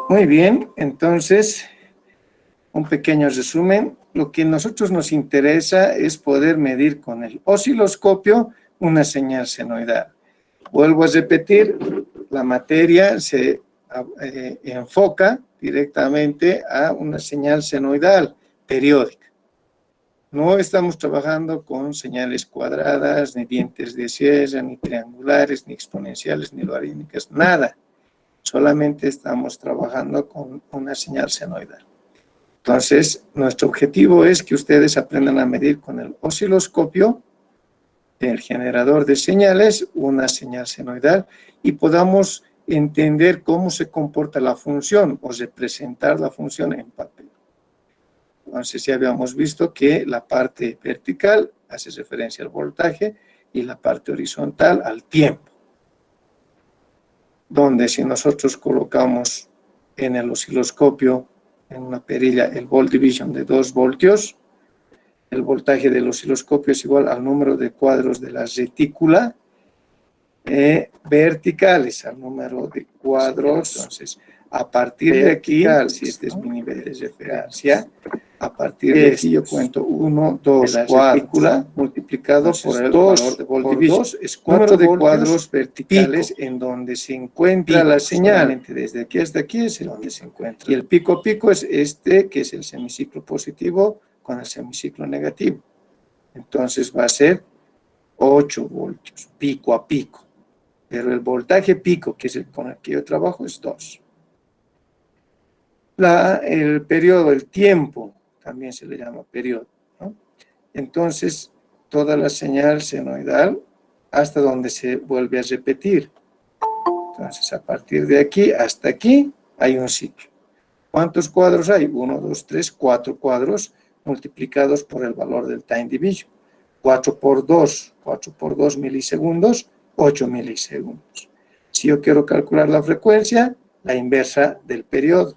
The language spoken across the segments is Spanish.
Muy bien, entonces, un pequeño resumen. Lo que a nosotros nos interesa es poder medir con el osciloscopio una señal senoidal. Vuelvo a repetir, la materia se enfoca directamente a una señal senoidal periódica. No estamos trabajando con señales cuadradas, ni dientes de sierra, ni triangulares, ni exponenciales, ni logarítmicas, nada. Solamente estamos trabajando con una señal senoidal. Entonces, nuestro objetivo es que ustedes aprendan a medir con el osciloscopio, el generador de señales, una señal senoidal, y podamos entender cómo se comporta la función o representar la función en papel. Entonces, ya habíamos visto que la parte vertical hace referencia al voltaje y la parte horizontal al tiempo. Donde si nosotros colocamos en el osciloscopio, en una perilla, el volt division de 2 voltios, el voltaje del osciloscopio es igual al número de cuadros de la retícula verticales, al número de cuadros. Entonces, a partir de aquí, si este es mi nivel de referencia, a partir de aquí yo cuento 1, 2 cuadros multiplicado por el valor de volt division. Es número de cuadros verticales en donde se encuentra la señal. Desde aquí hasta aquí es donde se encuentra. Y el pico a pico es este, que es el semiciclo positivo con el semiciclo negativo. Entonces va a ser 8 voltios, pico a pico. Pero el voltaje pico, que es el con el que yo trabajo, es 2. El periodo, el tiempo, también se le llama periodo, ¿no? Entonces, toda la señal senoidal hasta donde se vuelve a repetir. Entonces, a partir de aquí hasta aquí hay un ciclo. ¿Cuántos cuadros hay? 1, 2, 3, 4 cuadros multiplicados por el valor del time division. 4 por 2 milisegundos, 8 milisegundos. Si yo quiero calcular la frecuencia, la inversa del periodo,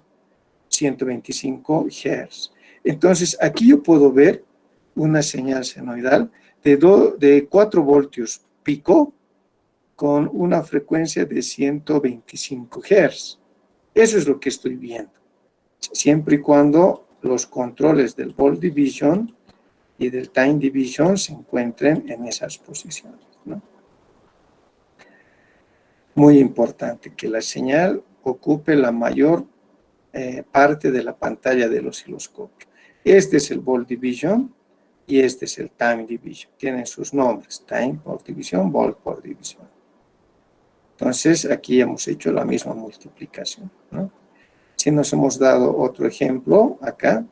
125 Hz. Entonces, aquí yo puedo ver una señal senoidal de 4 voltios pico con una frecuencia de 125 Hz. Eso es lo que estoy viendo. Siempre y cuando los controles del volt division y del time division se encuentren en esas posiciones, ¿no? Muy importante que la señal ocupe la mayor parte de la pantalla del osciloscopio. Este es el volt division y este es el time division. Tienen sus nombres, time por división, volt por división. Entonces, aquí hemos hecho la misma multiplicación, ¿no? Si nos hemos dado otro ejemplo acá,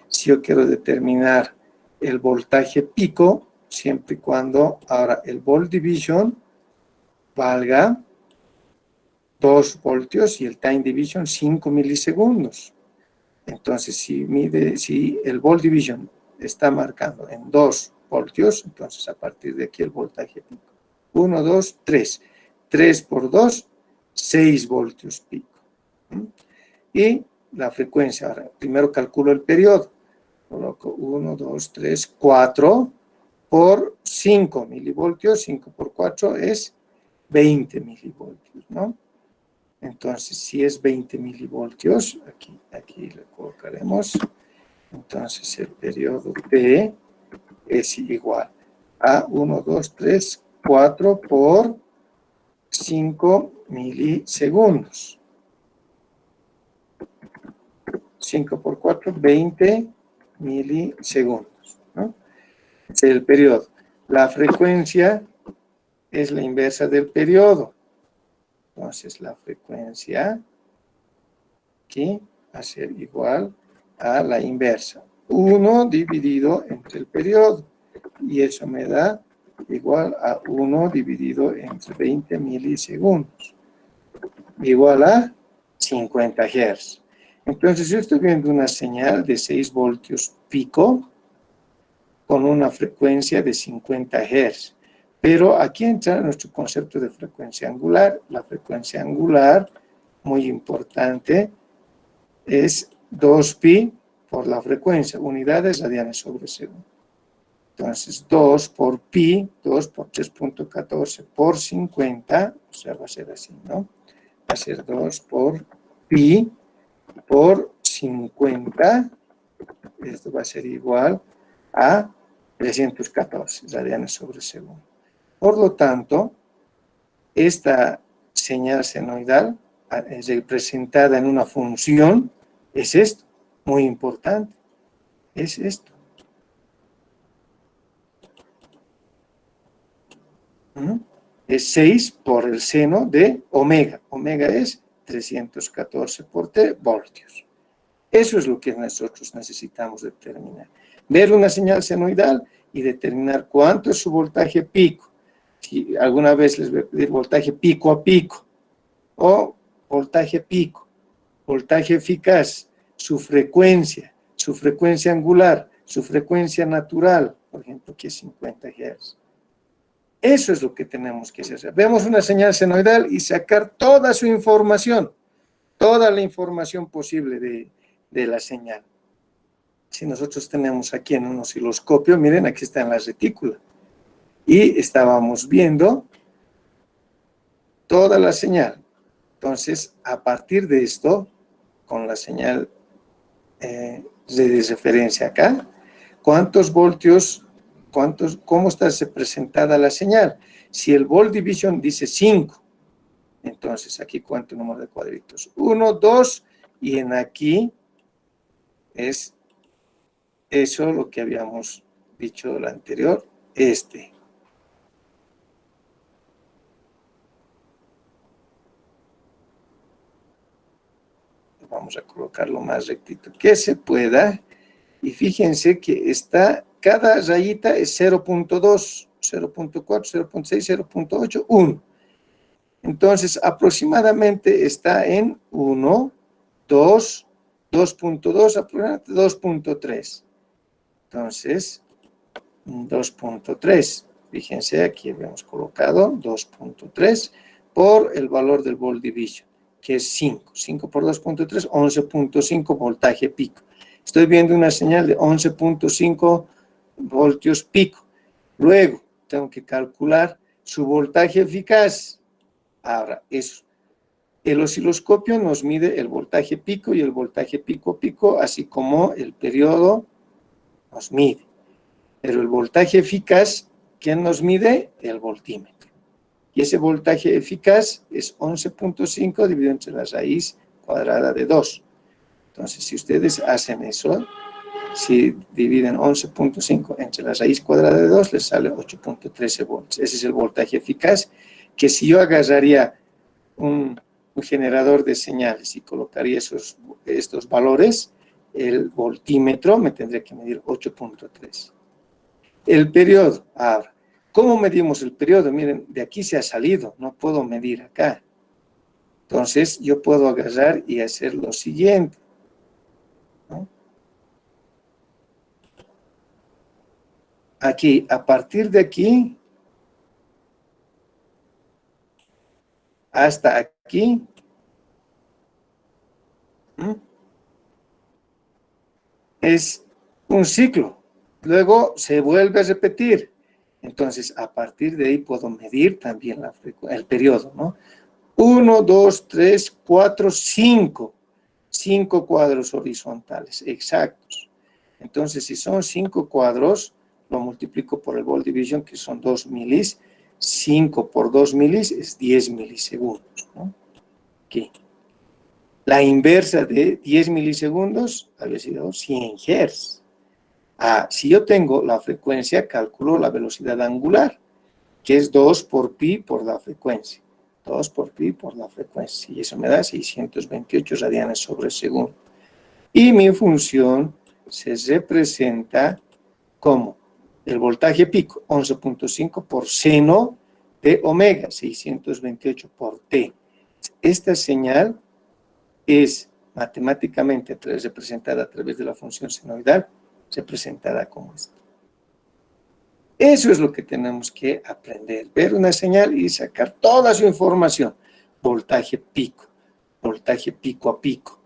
si yo quiero determinar el voltaje pico, siempre y cuando ahora el volt division valga 2 voltios y el time division 5 milisegundos. Entonces, si el volt division está marcando en 2 voltios, entonces a partir de aquí el voltaje pico. 1, 2, 3. 3 por 2, 6 voltios pico. Y la frecuencia, ahora, primero calculo el periodo. Coloco 1, 2, 3, 4 por 5 milivoltios. 5 por 4 es 20 milivoltios, ¿no? Entonces, si es 20 milivoltios, aquí le colocaremos. Entonces, el periodo T es igual a 1, 2, 3, 4 por 5 milisegundos. 5 por 4, 20 milisegundos, ¿no? Es el periodo. La frecuencia es la inversa del periodo. Entonces, la frecuencia aquí va a ser igual a la inversa. 1 dividido entre el periodo. Y eso me da igual a 1 dividido entre 20 milisegundos. Igual a 50 Hz. Entonces, yo estoy viendo una señal de 6 voltios pico con una frecuencia de 50 Hz. Pero aquí entra nuestro concepto de frecuencia angular. La frecuencia angular, muy importante, es 2pi por la frecuencia, unidades radianes sobre segundo. Entonces, 2 por pi, 2 por 3.14 por 50, o sea, va a ser así, ¿no? Va a ser 2 por pi por 50, esto va a ser igual a 314 radianes sobre segundo. Por lo tanto, esta señal senoidal representada en una función es esto, muy importante, es esto. Es 6 por el seno de omega. Omega es 314 por T voltios. Eso es lo que nosotros necesitamos determinar. Ver una señal senoidal y determinar cuánto es su voltaje pico. Si alguna vez les voy a pedir voltaje pico a pico o voltaje pico, voltaje eficaz, su frecuencia angular, su frecuencia natural, por ejemplo, que es 50 Hz. Eso es lo que tenemos que hacer. Vemos una señal senoidal y sacar toda su información, toda la información posible de la señal. Si nosotros tenemos aquí en un osciloscopio, miren, aquí está en la retícula. Y estábamos viendo toda la señal. Entonces, a partir de esto, con la señal de referencia acá, ¿cuántos voltios, cómo está representada la señal? Si el volt division dice 5, entonces aquí cuánto número de cuadritos, 1, 2, y en aquí es eso lo que habíamos dicho lo anterior, Vamos a colocarlo más rectito que se pueda. Y fíjense que está, cada rayita es 0.2, 0.4, 0.6, 0.8, 1. Entonces, aproximadamente está en 1, 2, 2.2, aproximadamente 2.3. Entonces, 2.3. Fíjense, aquí habíamos colocado 2.3 por el valor del volt division, que es 5. 5 por 2.3, 11.5 voltaje pico. Estoy viendo una señal de 11.5 voltios pico. Luego, tengo que calcular su voltaje eficaz. Ahora, eso. El osciloscopio nos mide el voltaje pico y el voltaje pico, así como el periodo nos mide. Pero el voltaje eficaz, ¿quién nos mide? El voltímetro. Y ese voltaje eficaz es 11.5 dividido entre la raíz cuadrada de 2. Entonces, si ustedes hacen eso, si dividen 11.5 entre la raíz cuadrada de 2, les sale 8.13 volts. Ese es el voltaje eficaz, que si yo agarraría un generador de señales y colocaría estos valores, el voltímetro me tendría que medir 8.3. El periodo. Ahora, ¿cómo medimos el periodo? Miren, de aquí se ha salido, no puedo medir acá. Entonces, yo puedo agarrar y hacer lo siguiente, ¿no? Aquí, a partir de aquí, hasta aquí, es un ciclo. Luego se vuelve a repetir. Entonces, a partir de ahí puedo medir también el periodo, ¿no? 1, 2, 3, 4, 5. 5 cuadros horizontales, exactos. Entonces, si son 5 cuadros, lo multiplico por el volt division, que son 2 milis. 5 por 2 milis es 10 milisegundos, ¿no? Aquí. La inversa de 10 milisegundos había sido 100 Hz. Si yo tengo la frecuencia, calculo la velocidad angular, que es 2 por pi por la frecuencia. 2 por pi por la frecuencia. Y eso me da 628 radianes sobre segundo. Y mi función se representa como el voltaje pico, 11.5 por seno de omega, 628 por t. Esta señal es matemáticamente representada a través de la función senoidal, representada como esta. Eso es lo que tenemos que aprender, ver una señal y sacar toda su información. Voltaje pico a pico,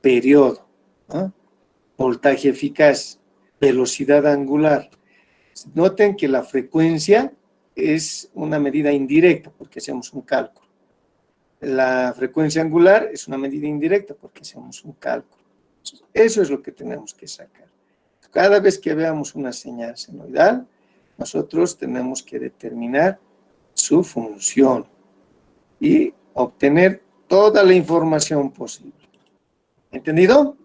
periodo, ¿no? Voltaje eficaz, velocidad angular. Noten que la frecuencia es una medida indirecta porque hacemos un cálculo. La frecuencia angular es una medida indirecta porque hacemos un cálculo. Eso es lo que tenemos que sacar. Cada vez que veamos una señal senoidal, nosotros tenemos que determinar su función y obtener toda la información posible. ¿Entendido?